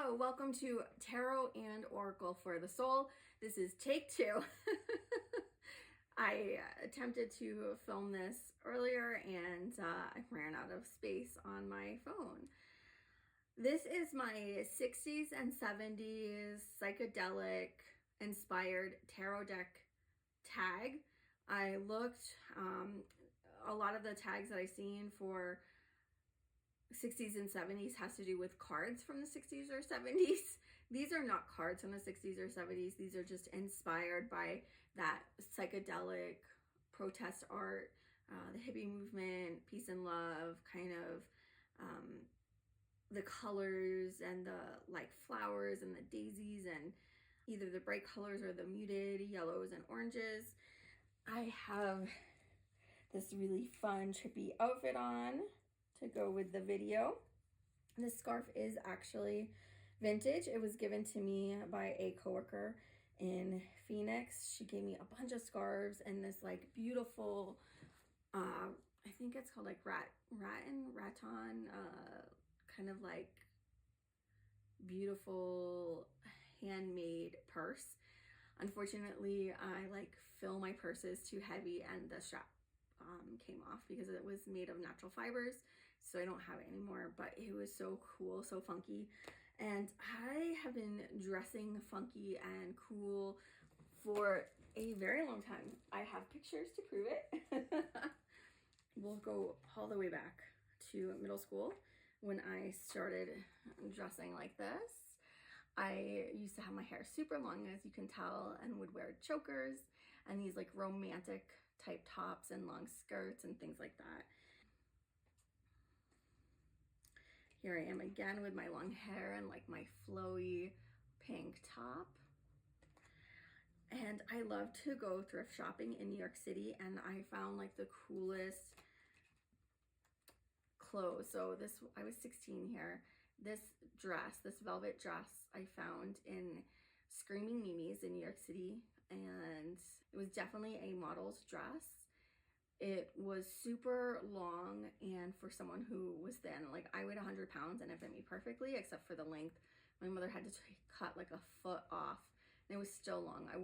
Hello, welcome to Tarot and Oracle for the Soul. This is take two. I attempted to film this earlier and I ran out of space on my phone. This is my 60s and 70s psychedelic inspired tarot deck tag. I looked, a lot of the tags that I've seen for 60s and 70s has to do with cards from the 60s or 70s. These are not cards from the 60s or 70s. These are just inspired by that psychedelic protest art, the hippie movement, peace and love, kind of the colors and the like flowers and the daisies and either the bright colors or the muted yellows and oranges. I have this really fun trippy outfit on to go with the video. This scarf is actually vintage. It was given to me by a coworker in Phoenix. She gave me a bunch of scarves and this like beautiful, I think it's called like raton, kind of like beautiful handmade purse. Unfortunately, I like fill my purses too heavy and the strap came off because it was made of natural fibers, so I don't have it anymore. But it was so cool, so funky, and I have been dressing funky and cool for a very long time. I have pictures to prove it. We'll go all the way back to middle school when I started dressing like this. I used to have my hair super long, as you can tell, and would wear chokers and these like romantic type tops and long skirts and things like that. Here I am again with my long hair and like my flowy pink top. And I love to go thrift shopping in New York City, and I found like the coolest clothes. So this, I was 16 here. This dress, this velvet dress, I found in Screaming Mimi's in New York City, and it was definitely a model's dress. It was super long, and for someone who was thin, like I weighed 100 pounds and it fit me perfectly except for the length. My mother had to cut like a foot off, and it was still long. I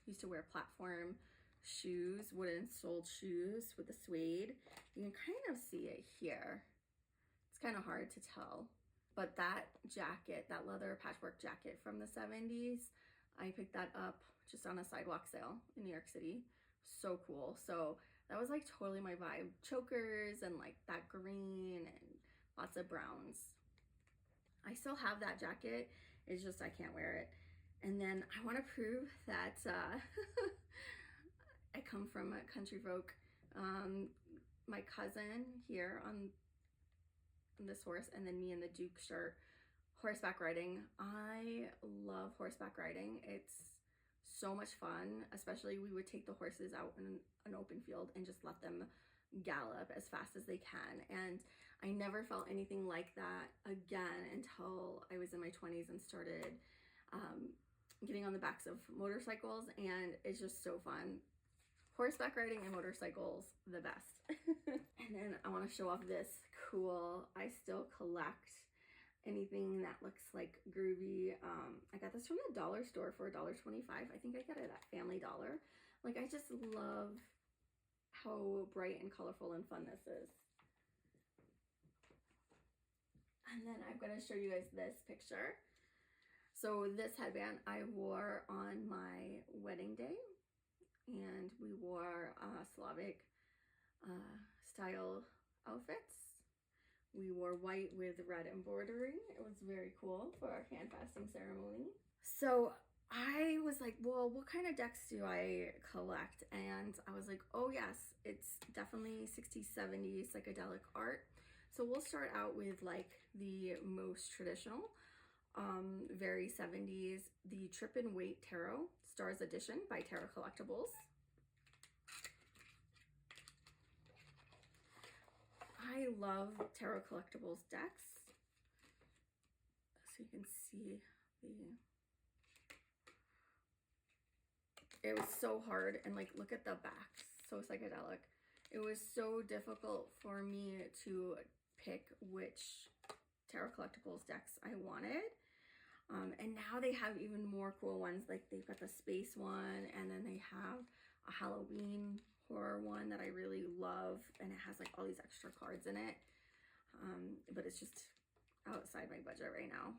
used to wear platform shoes, wooden soled shoes with the suede. You can kind of see it here. It's kind of hard to tell. But that jacket, that leather patchwork jacket from the 70s, I picked that up just on a sidewalk sale in New York City. So cool. So that was like totally my vibe. Chokers and like that green and lots of browns. I still have that jacket. It's just I can't wear it. And then I want to prove that I come from a country folk. My cousin here on this horse, and then me in the Duke shirt, horseback riding. I love horseback riding. It's so much fun, especially we would take the horses out in an open field and just let them gallop as fast as they can. And I never felt anything like that again until I was in my 20s and started getting on the backs of motorcycles, and it's just so fun. Horseback riding and motorcycles, the best. And then I want to show off this cool, I still collect anything that looks like groovy. I got this from the dollar store for $1.25. I think I got it at Family Dollar. Like, I just love how bright and colorful and fun this is. And then I'm going to show you guys this picture. So this headband I wore on my wedding day, and we wore Slavic style outfits. We wore white with red embroidery. It was very cool for our hand fasting ceremony. So I was like, well, what kind of decks do I collect? And I was like, oh yes, it's definitely 60s, 70s psychedelic art. So we'll start out with like the most traditional, very 70s, the Trip and Wait Tarot Stars Edition by Tarot Collectibles. I love Tarot Collectibles decks. So you can see it was so hard, and like look at the backs, so psychedelic. It was so difficult for me to pick which Tarot Collectibles decks I wanted. And now they have even more cool ones. Like they've got the space one, and then they have a Halloween horror one that I really love, and it has like all these extra cards in it. But it's just outside my budget right now.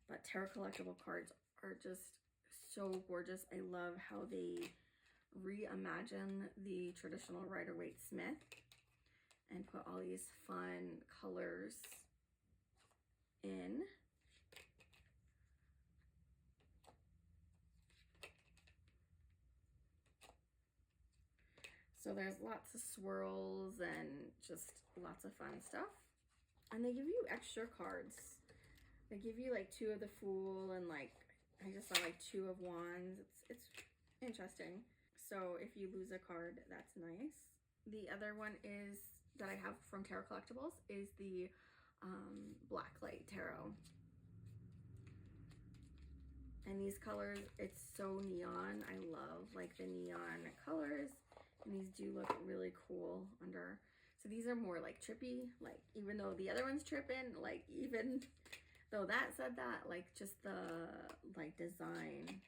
But tarot collectible cards are just so gorgeous. I love how they reimagine the traditional Rider-Waite-Smith and put all these fun colors in. So there's lots of swirls and just lots of fun stuff. And they give you extra cards. They give you like 2 of the Fool and like, I just saw like 2 of Wands. It's interesting. So if you lose a card, that's nice. The other one is that I have from Tarot Collectibles is the Blacklight Tarot. And these colors, it's so neon. I love like the neon colors. And these do look really cool under. So these are more like trippy, like even though the other one's tripping, like even though that said that, like just the like design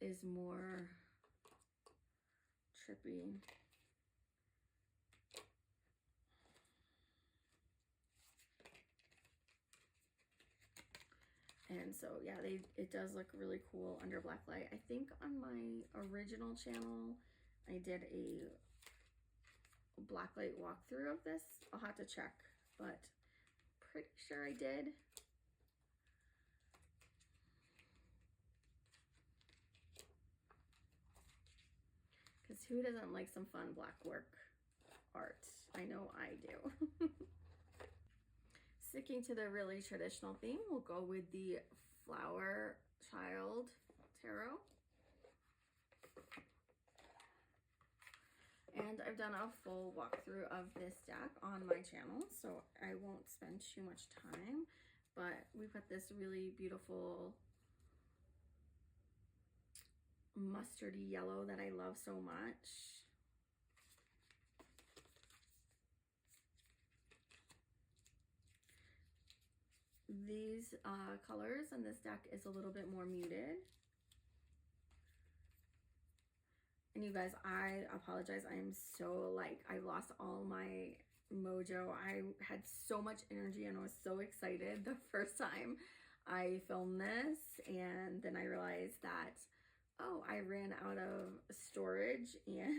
is more trippy. And so yeah, it does look really cool under Blacklight. I think on my original channel, I did a Blacklight walkthrough of this. I'll have to check, but pretty sure I did. Because who doesn't like some fun black work art? I know I do. Sticking to the really traditional theme, we'll go with the Flower Child Tarot. And I've done a full walkthrough of this deck on my channel, so I won't spend too much time, but we've got this really beautiful mustardy yellow that I love so much. These colors in this deck is a little bit more muted. And you guys, I apologize. I'm so like, I lost all my mojo. I had so much energy and I was so excited the first time I filmed this. And then I realized that, oh, I ran out of storage and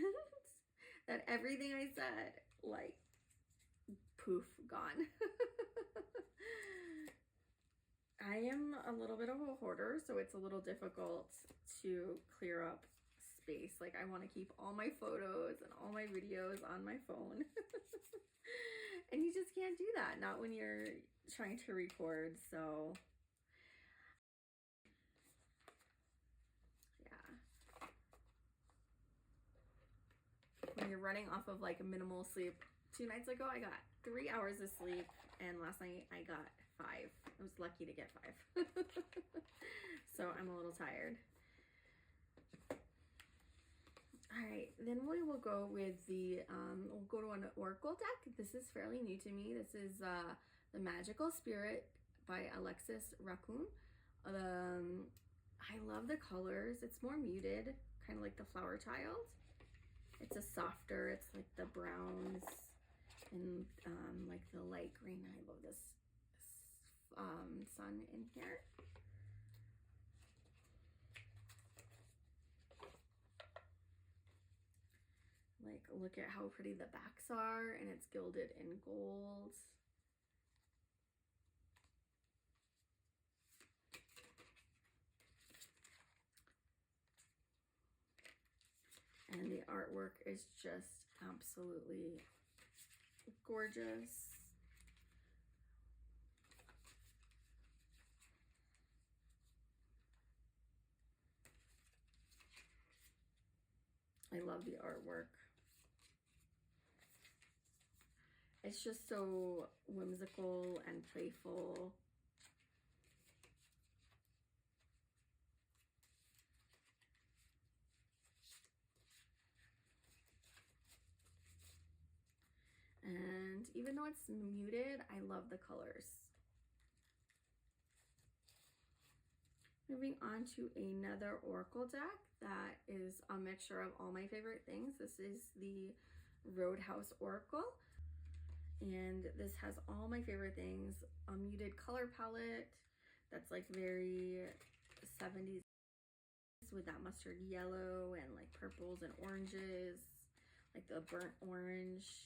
that everything I said, like, poof, gone. I am a little bit of a hoarder, so it's a little difficult to clear up space. Like I want to keep all my photos and all my videos on my phone. And you just can't do that, not when you're trying to record. So yeah, when you're running off of like a minimal sleep. 2 nights ago I got 3 hours of sleep, and last night I got 5. I was lucky to get 5. So I'm a little tired. All right, then we will go with the, we'll go to an Oracle deck. This is fairly new to me. This is The Magical Spirit by Alexis Raccoon. I love the colors. It's more muted, kind of like the Flower Child. It's a softer, it's like the browns and like the light green. I love this sun in here. Like, look at how pretty the backs are, and it's gilded in gold. And the artwork is just absolutely gorgeous. I love the artwork. It's just so whimsical and playful. And even though it's muted, I love the colors. Moving on to another oracle deck that is a mixture of all my favorite things. This is the Roadhouse Oracle, and this has all my favorite things. A muted color palette that's like very 70s with that mustard yellow and like purples and oranges, like the burnt orange,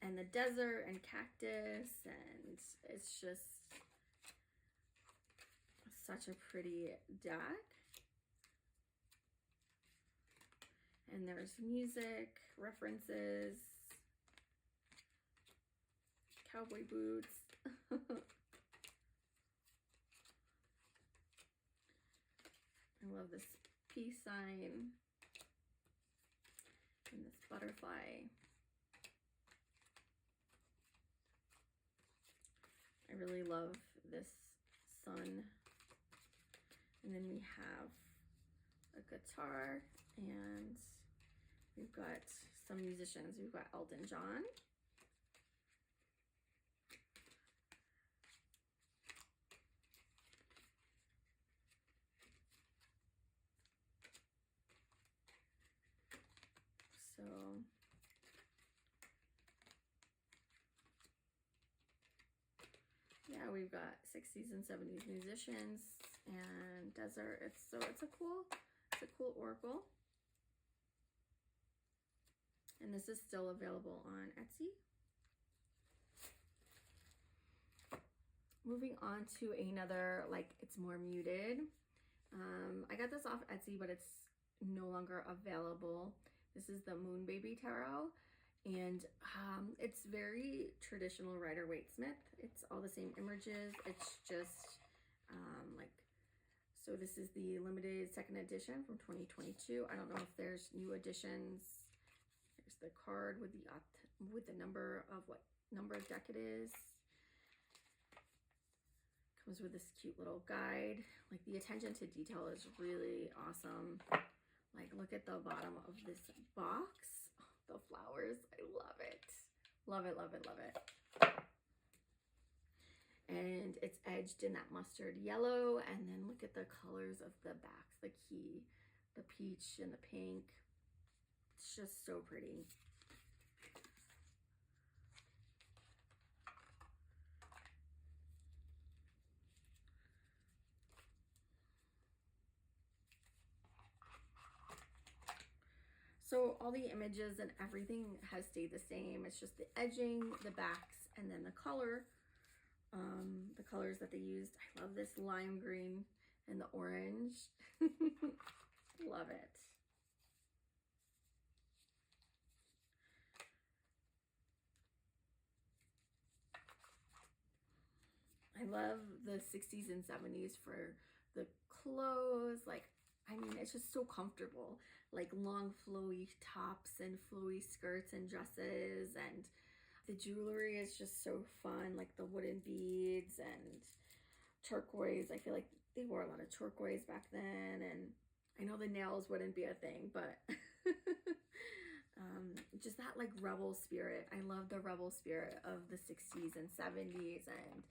and the desert and cactus, and it's just such a pretty deck. And there's music, references, cowboy boots. I love this peace sign and this butterfly. I really love this sun. And then we have a guitar, and we've got some musicians. We've got Elton John. So yeah, we've got 60s and 70s musicians and desert. It's a cool oracle. And this is still available on Etsy. Moving on to another, like, it's more muted. I got this off Etsy, but it's no longer available. This is the Moon Baby Tarot, and it's very traditional Rider-Waite-Smith. It's all the same images. It's just so this is the limited second edition from 2022. I don't know if there's new editions. There's the card with the number of what number of deck it is. Comes with this cute little guide. Like, the attention to detail is really awesome. Like, look at the bottom of this box. Oh, the flowers, I love it. Love it, love it, love it. And it's edged in that mustard yellow. And then look at the colors of the backs, the key, the peach and the pink. It's just so pretty. So all the images and everything has stayed the same. It's just the edging, the backs, and then the color, the colors that they used. I love this lime green and the orange. Love it. I love the 60s and 70s for the clothes. Like, I mean, it's just so comfortable. Like, long flowy tops and flowy skirts and dresses, and the jewelry is just so fun. Like the wooden beads and turquoise. I feel like they wore a lot of turquoise back then, and I know the nails wouldn't be a thing, but just that like rebel spirit. I love the rebel spirit of the 60s and 70s, and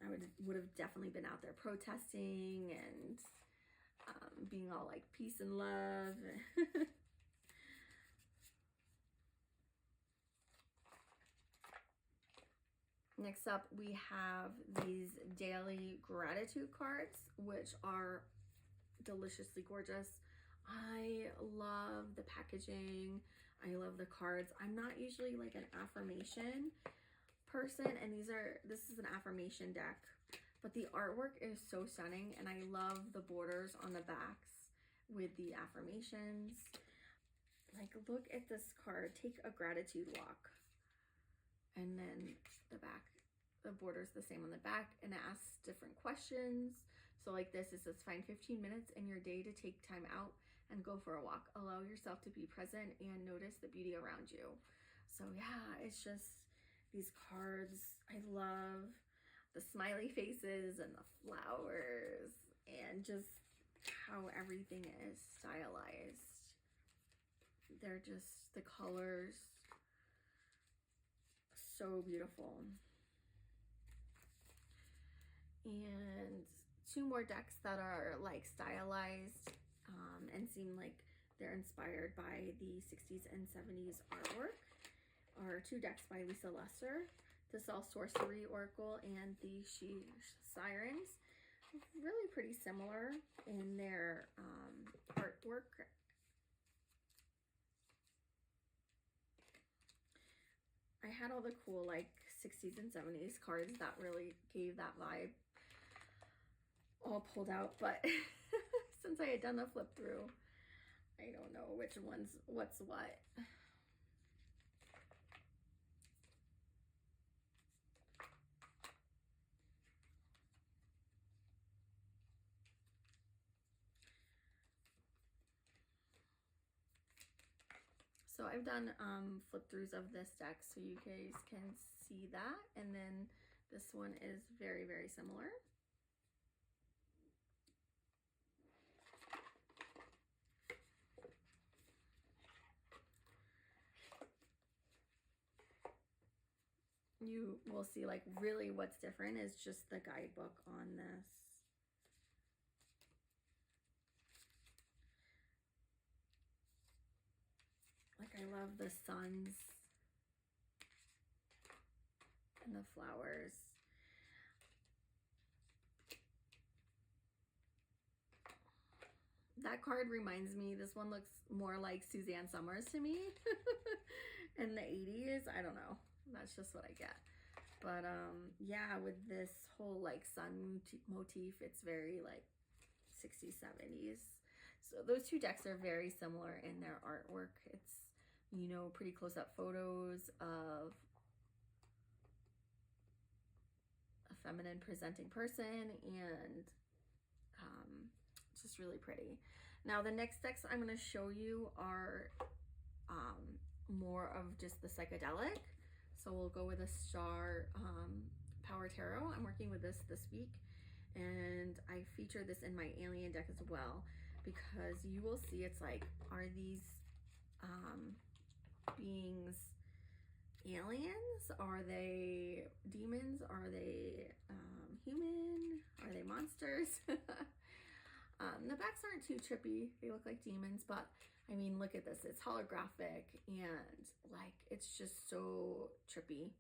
I would have definitely been out there protesting and being all like peace and love. Next up, we have these daily gratitude cards, which are deliciously gorgeous. I love the packaging. I love the cards. I'm not usually like an affirmation person, and this is an affirmation deck, but the artwork is so stunning, and I love the borders on the backs with the affirmations. Like, look at this card, take a gratitude walk, and then the back, the border's the same on the back, and it asks different questions. So like this, it says, find 15 minutes in your day to take time out and go for a walk. Allow yourself to be present and notice the beauty around you. So yeah, it's just these cards. I love the smiley faces and the flowers and just how everything is stylized. They're just, the colors, so beautiful. And 2 more decks that are like stylized and seem like they're inspired by the 60s and 70s artwork are 2 decks by Lisa Lesser, the Cell Sorcery Oracle and the She Sirens. Really pretty similar in their artwork. I had all the cool like 60s and 70s cards that really gave that vibe all pulled out, but since I had done the flip through, I don't know which one's what's what. So I've done flip throughs of this deck so you guys can see that, and then this one is very, very similar. You will see like really what's different is just the guidebook on this. Like I love the suns and the flowers. That card reminds me, this one looks more like Suzanne Summers to me in the 80s. I don't know. That's just what I get. But yeah, with this whole like sun motif, it's very like 60s, 70s. So those 2 decks are very similar in their artwork. It's, you know, pretty close-up photos of a feminine presenting person, and just really pretty. Now the next decks I'm going to show you are more of just the psychedelic. So we'll go with a Star Power Tarot. I'm working with this week, and I feature this in my alien deck as well, because you will see it's like, are these beings aliens? Are they demons? Are they human? Are they monsters? The backs aren't too trippy. They look like demons, but I mean, look at this. It's holographic and like, it's just so trippy.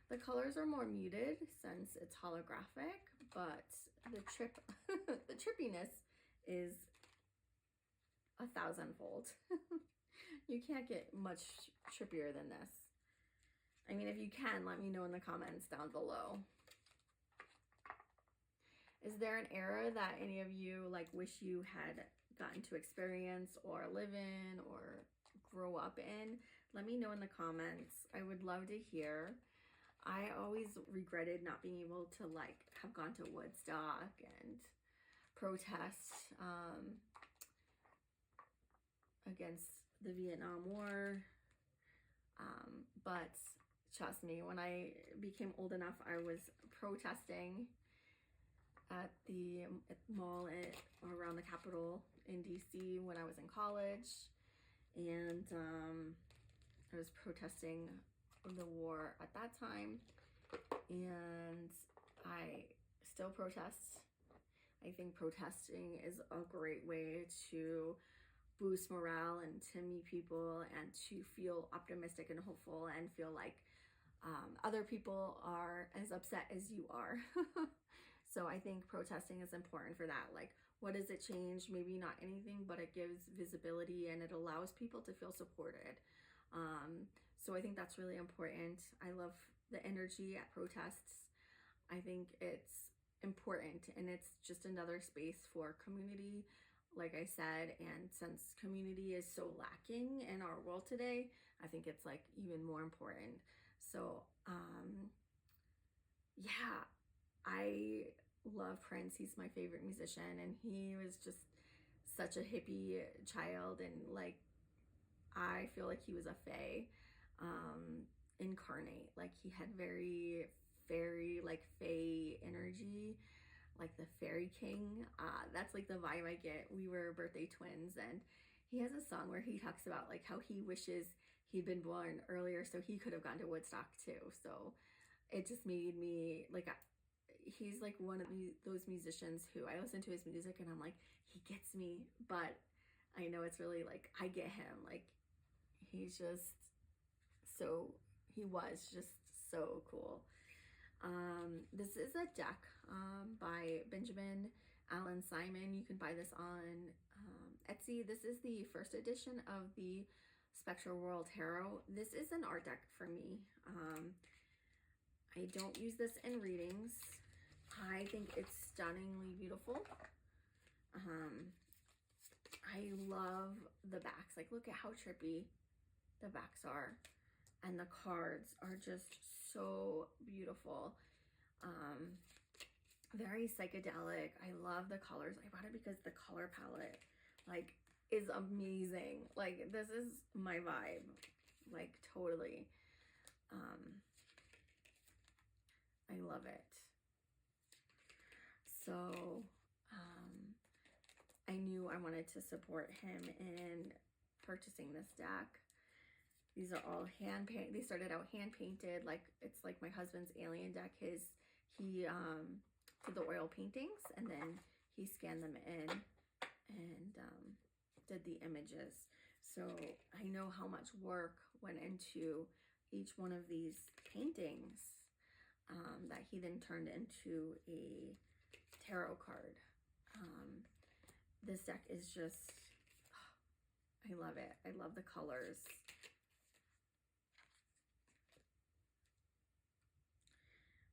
The colors are more muted since it's holographic, but the the trippiness is 1,000-fold. You can't get much trippier than this. I mean, if you can, let me know in the comments down below. Is there an era that any of you like wish you had gotten to experience or live in or grow up in? Let me know in the comments. I would love to hear. I always regretted not being able to like have gone to Woodstock and protest against the Vietnam War. But trust me, when I became old enough, I was protesting at the mall around the Capitol in DC when I was in college, and I was protesting the war at that time, and I still protest. I think protesting is a great way to boost morale and to meet people and to feel optimistic and hopeful and feel like other people are as upset as you are. So I think protesting is important for that. Like, what does it change? Maybe not anything, but it gives visibility and it allows people to feel supported. So I think that's really important. I love the energy at protests. I think it's important, and it's just another space for community, like I said. And since community is so lacking in our world today, I think it's like even more important. So yeah, I love Prince. He's my favorite musician, and he was just such a hippie child, and like I feel like he was a fae incarnate. Like he had very fairy, like fae energy, like the fairy king. That's like the vibe I get. We were birthday twins, and He has a song where he talks about like how he wishes he'd been born earlier so he could have gone to Woodstock too. So it just made me like, he's like one of those musicians who I listen to his music and I'm like, he gets me, but I know it's really like I get him. Like he's just so, he was just so cool. This is a deck by Benjamin Allen Simon. You can buy this on Etsy. This is the first edition of the Spectral World Tarot. This is an art deck for me. I don't use this in readings. I think it's stunningly beautiful. I love the backs. Like, look at how trippy the backs are. And the cards are just so beautiful. Very psychedelic. I love the colors. I bought it because the color palette, like, is amazing. Like, this is my vibe. Like, totally. I love it. So, I knew I wanted to support him in purchasing this deck. These are all hand painted. They started out hand painted. Like, it's like my husband's alien deck. He did the oil paintings and then he scanned them in and did the images. So I know how much work went into each one of these paintings that he then turned into a tarot card. This deck is just, I love it. I love the colors.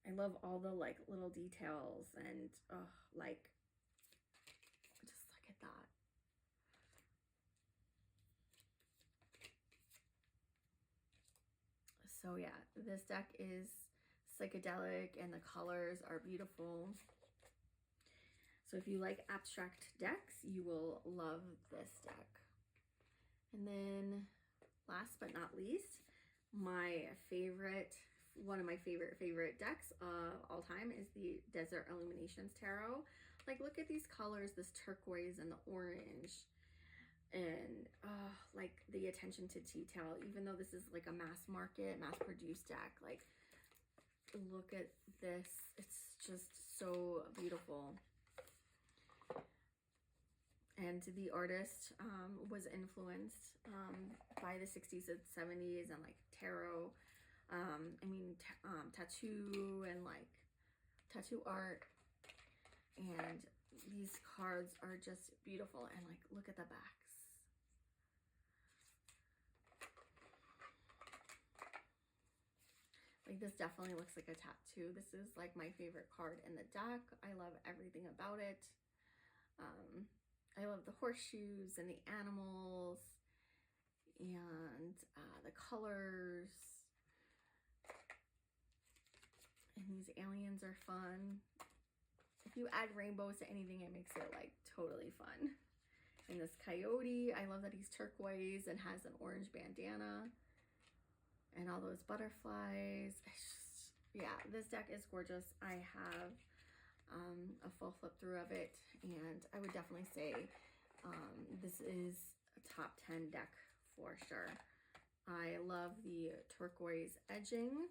I love all the like little details and like, just look at that. So yeah, this deck is psychedelic and the colors are beautiful. So if you like abstract decks, you will love this deck. And then last but not least, my favorite, one of my favorite decks of all time is the Desert Illuminations Tarot. Like, look at these colors, this turquoise and the orange, and like the attention to detail. Even though this is like a mass market, mass produced deck, like look at this. It's just so beautiful. And the artist was influenced by the 60s and 70s and like tarot. Tattoo and like tattoo art, and these cards are just beautiful. And like, look at the backs. Like, this definitely looks like a tattoo. This is like my favorite card in the deck. I love everything about it. I love the horseshoes and the animals and the colors. And these aliens are fun. If you add rainbows to anything, it makes it like totally fun. And this coyote, I love that he's turquoise and has an orange bandana. And all those butterflies. It's just, yeah, this deck is gorgeous. I have a full flip through of it. And I would definitely say this is a top 10 deck for sure. I love the turquoise edging.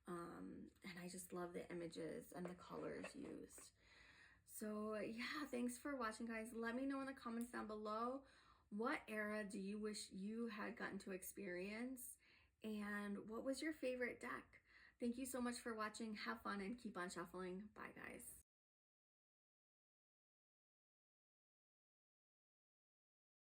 And I just love the images and the colors used. So yeah, thanks for watching, guys. Let me know in the comments down below, what era do you wish you had gotten to experience, and what was your favorite deck? Thank you so much for watching. Have fun and keep on shuffling. Bye, guys.